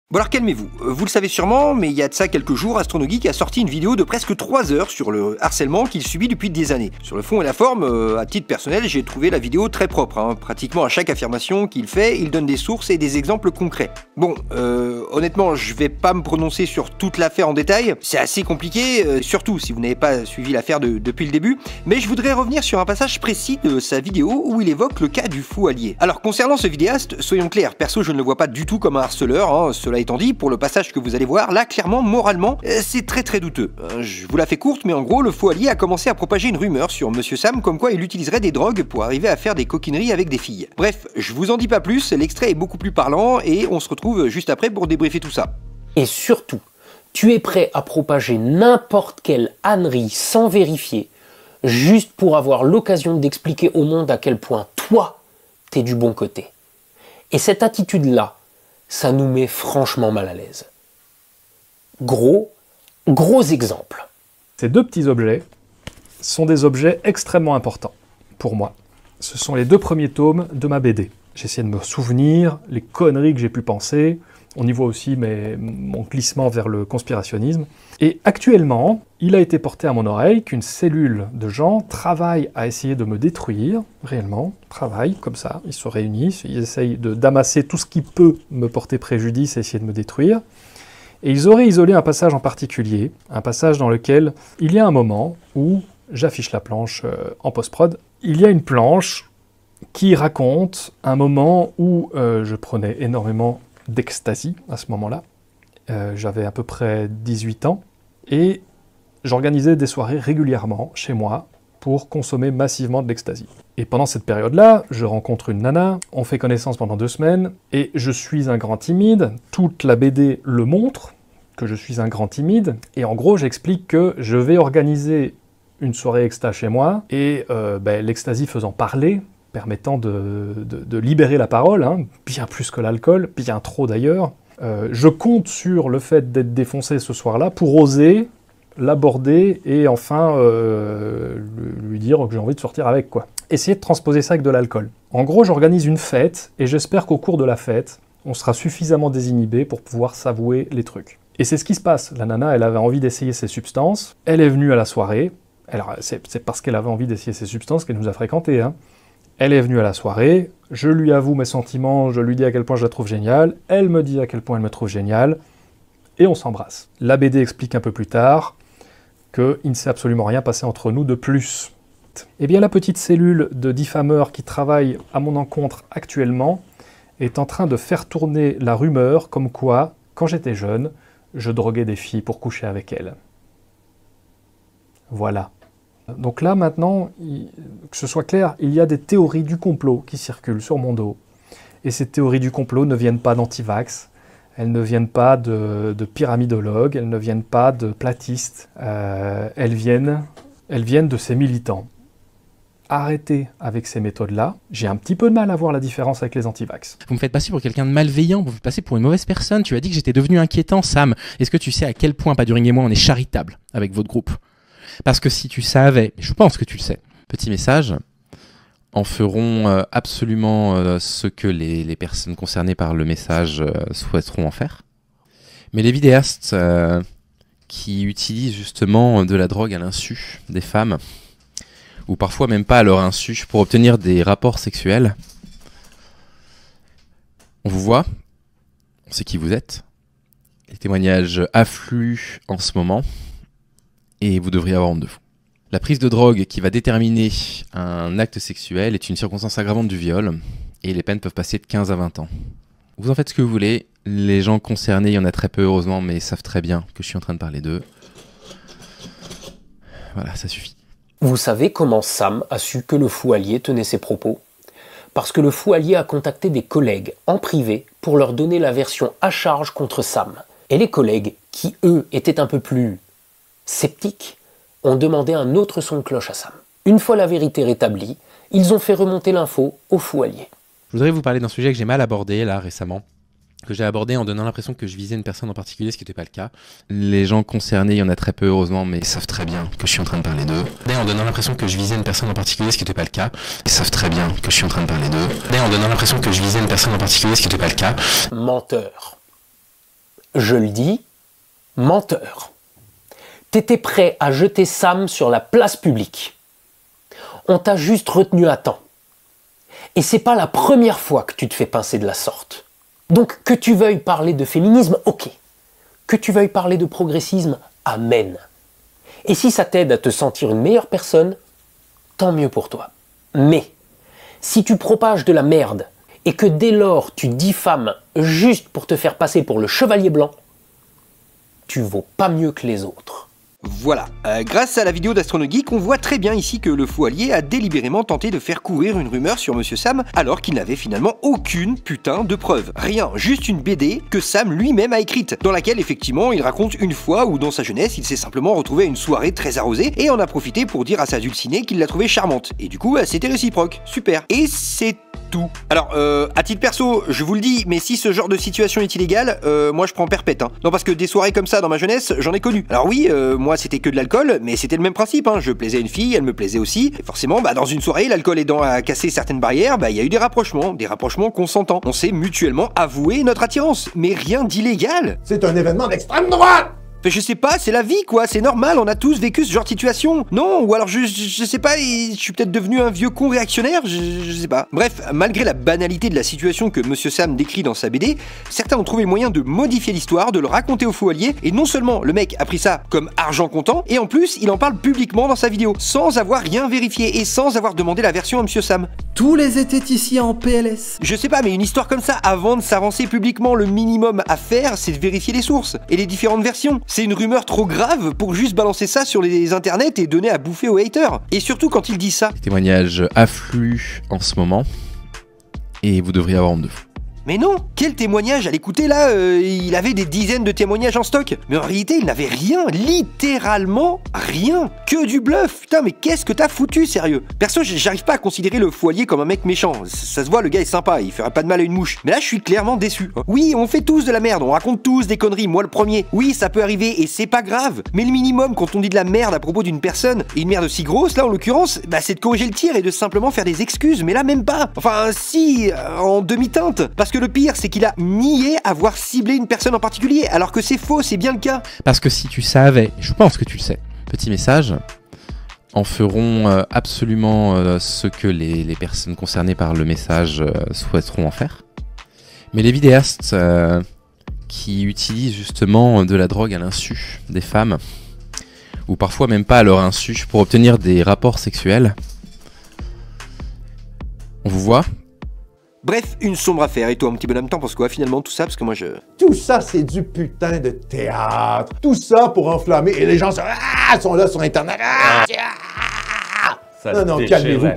Bon alors calmez-vous, vous le savez sûrement, mais il y a de ça quelques jours, AstronoGeek a sorti une vidéo de presque 3 heures sur le harcèlement qu'il subit depuis des années. Sur le fond et la forme, à titre personnel, j'ai trouvé la vidéo très propre, hein. Pratiquement à chaque affirmation qu'il fait, il donne des sources et des exemples concrets. Bon, honnêtement, je vais pas me prononcer sur toute l'affaire en détail, c'est assez compliqué, surtout si vous n'avez pas suivi l'affaire depuis le début, mais je voudrais revenir sur un passage précis de sa vidéo où il évoque le cas du fou allié. Alors concernant ce vidéaste, soyons clairs, perso je ne le vois pas du tout comme un harceleur, hein. Cela étant dit, pour le passage que vous allez voir, là, clairement, moralement, c'est très douteux. Je vous la fais courte, mais en gros, le faux allié a commencé à propager une rumeur sur Monsieur Sam, comme quoi il utiliserait des drogues pour arriver à faire des coquineries avec des filles. Bref, je vous en dis pas plus, l'extrait est beaucoup plus parlant, et on se retrouve juste après pour débriefer tout ça. Et surtout, tu es prêt à propager n'importe quelle ânerie sans vérifier, juste pour avoir l'occasion d'expliquer au monde à quel point toi, t'es du bon côté. Et cette attitude-là, ça nous met franchement mal à l'aise. Gros exemple. Ces deux petits objets sont des objets extrêmement importants pour moi. Ce sont les deux premiers tomes de ma BD. J'ai essayé de me souvenir les conneries que j'ai pu penser. On y voit aussi mon glissement vers le conspirationnisme. Et actuellement, il a été porté à mon oreille qu'une cellule de gens travaille à essayer de me détruire, réellement, travaille comme ça, ils se réunissent, ils essayent d'amasser tout ce qui peut me porter préjudice et essayer de me détruire. Et ils auraient isolé un passage en particulier, un passage dans lequel il y a un moment où, j'affiche la planche en post-prod, il y a une planche qui raconte un moment où je prenais énormément d'ecstasy à ce moment-là. J'avais à peu près 18 ans et j'organisais des soirées régulièrement chez moi pour consommer massivement de l'ecstasy. Et pendant cette période-là, je rencontre une nana, on fait connaissance pendant 2 semaines et je suis un grand timide. Toute la BD le montre, que je suis un grand timide. Et en gros, j'explique que je vais organiser une soirée exta chez moi et l'ecstasy faisant parler, permettant de libérer la parole, hein, bien plus que l'alcool, bien trop d'ailleurs. Je compte sur le fait d'être défoncé ce soir-là pour oser l'aborder et enfin lui dire que j'ai envie de sortir avec, quoi. Essayer de transposer ça avec de l'alcool. En gros, j'organise une fête et j'espère qu'au cours de la fête, on sera suffisamment désinhibé pour pouvoir s'avouer les trucs. Et c'est ce qui se passe. La nana, elle avait envie d'essayer ces substances, elle est venue à la soirée. Alors, c'est parce qu'elle avait envie d'essayer ces substances qu'elle nous a fréquentés, hein. Elle est venue à la soirée, je lui avoue mes sentiments, je lui dis à quel point je la trouve géniale, elle me dit à quel point elle me trouve géniale, et on s'embrasse. La BD explique un peu plus tard qu'il ne s'est absolument rien passé entre nous de plus. Eh bien, la petite cellule de diffameurs qui travaille à mon encontre actuellement est en train de faire tourner la rumeur comme quoi, quand j'étais jeune, je droguais des filles pour coucher avec elles. Voilà. Donc là, maintenant, que ce soit clair, il y a des théories du complot qui circulent sur mon dos. Et ces théories du complot ne viennent pas d'antivax, elles ne viennent pas de pyramidologues, elles ne viennent pas de platistes, elles viennent de ces militants. Arrêtez avec ces méthodes-là. J'ai un petit peu de mal à voir la différence avec les antivax. Vous me faites passer pour quelqu'un de malveillant, vous me faites passer pour une mauvaise personne. Tu as dit que j'étais devenu inquiétant, Sam. Est-ce que tu sais à quel point Paduring et moi, on est charitables avec votre groupe ? Parce que si tu savais, je pense que tu le sais, petit message, en feront absolument ce que les personnes concernées par le message souhaiteront en faire. Mais les vidéastes qui utilisent justement de la drogue à l'insu des femmes, ou parfois même pas à leur insu, pour obtenir des rapports sexuels, on vous voit, on sait qui vous êtes, les témoignages affluent en ce moment, et vous devriez avoir honte de vous. La prise de drogue qui va déterminer un acte sexuel est une circonstance aggravante du viol, et les peines peuvent passer de 15 à 20 ans. Vous en faites ce que vous voulez, les gens concernés, il y en a très peu heureusement, mais ils savent très bien que je suis en train de parler d'eux. Voilà, ça suffit. Vous savez comment Sam a su que le fou allié tenait ses propos ? Parce que le fou allié a contacté des collègues en privé pour leur donner la version à charge contre Sam. Et les collègues, qui eux étaient un peu plus sceptiques, ont demandé un autre son de cloche à Sam. Une fois la vérité rétablie, ils ont fait remonter l'info au fou allié. Je voudrais vous parler d'un sujet que j'ai mal abordé là récemment, que j'ai abordé en donnant l'impression que je visais une personne en particulier, ce qui n'était pas le cas. Les gens concernés, il y en a très peu heureusement, mais ils savent très bien que je suis en train de parler d'eux. En donnant l'impression que je visais une personne en particulier, ce qui n'était pas le cas. Ils savent très bien que je suis en train de parler d'eux. En donnant l'impression que je visais une personne en particulier, ce qui n'était pas le cas. Menteur. je le dis, menteur. T'étais prêt à jeter Sam sur la place publique. On t'a juste retenu à temps. Et c'est pas la première fois que tu te fais pincer de la sorte. Donc que tu veuilles parler de féminisme, ok. Que tu veuilles parler de progressisme, amen. Et si ça t'aide à te sentir une meilleure personne, tant mieux pour toi. Mais si tu propages de la merde et que dès lors tu diffames juste pour te faire passer pour le chevalier blanc, tu vaux pas mieux que les autres. Voilà, grâce à la vidéo d'Astronogeek, on voit très bien ici que le fou allié a délibérément tenté de faire courir une rumeur sur Monsieur Sam alors qu'il n'avait finalement aucune putain de preuve. Rien, juste une BD que Sam lui-même a écrite, dans laquelle effectivement il raconte une fois où dans sa jeunesse il s'est simplement retrouvé à une soirée très arrosée et en a profité pour dire à sa dulcinée qu'il l'a trouvée charmante. Et du coup, c'était réciproque, super. Et c'est tout. Alors, à titre perso, je vous le dis, mais si ce genre de situation est illégale, moi je prends perpète. Hein. Non, parce que des soirées comme ça dans ma jeunesse, j'en ai connu. Alors oui, moi c'était que de l'alcool, mais c'était le même principe. Hein. Je plaisais à une fille, elle me plaisait aussi. Et forcément, dans une soirée, l'alcool aidant à casser certaines barrières, il y a eu des rapprochements consentants. On s'est mutuellement avoué notre attirance, mais rien d'illégal. C'est un événement d'extrême droite! Je sais pas, c'est la vie quoi, c'est normal, on a tous vécu ce genre de situation. Non, ou alors je sais pas, je suis peut-être devenu un vieux con réactionnaire, je sais pas. Bref, malgré la banalité de la situation que Monsieur Sam décrit dans sa BD, certains ont trouvé le moyen de modifier l'histoire, de le raconter au fou allié, et non seulement le mec a pris ça comme argent comptant, et en plus il en parle publiquement dans sa vidéo, sans avoir rien vérifié et sans avoir demandé la version à Monsieur Sam. Tous les zététiciens en PLS. Je sais pas, mais une histoire comme ça, avant de s'avancer publiquement, le minimum à faire, c'est de vérifier les sources et les différentes versions. C'est une rumeur trop grave pour juste balancer ça sur les internets et donner à bouffer aux haters. Et surtout quand il dit ça. Les témoignages affluent en ce moment et vous devriez avoir honte de vous. Mais non, quel témoignage à l'écouter là, il avait des dizaines de témoignages en stock. Mais en réalité, il n'avait rien, littéralement rien. Que du bluff, putain, mais qu'est-ce que t'as foutu, sérieux? Perso, j'arrive pas à considérer le fou allié comme un mec méchant. Ça se voit, le gars est sympa, il ferait pas de mal à une mouche. Mais là, je suis clairement déçu. Oui, on fait tous de la merde, on raconte tous des conneries, moi le premier. Oui, ça peut arriver et c'est pas grave. Mais le minimum, quand on dit de la merde à propos d'une personne, et une merde aussi grosse, là en l'occurrence, c'est de corriger le tir et de simplement faire des excuses. Mais là, même pas. Enfin, si, en demi-teinte. Parce que le pire, c'est qu'il a nié avoir ciblé une personne en particulier, alors que c'est faux, c'est bien le cas. Parce que si tu savais, je pense que tu le sais, petit message, en feront absolument ce que les personnes concernées par le message souhaiteront en faire. Mais les vidéastes qui utilisent justement de la drogue à l'insu des femmes, ou parfois même pas à leur insu, pour obtenir des rapports sexuels, on vous voit. Bref, une sombre affaire. Et toi, mon petit bonhomme, t'en penses quoi finalement tout ça? Parce que moi, Tout ça, c'est du putain de théâtre. Tout ça pour enflammer. Et les gens sont là sur Internet. Non, calmez-vous.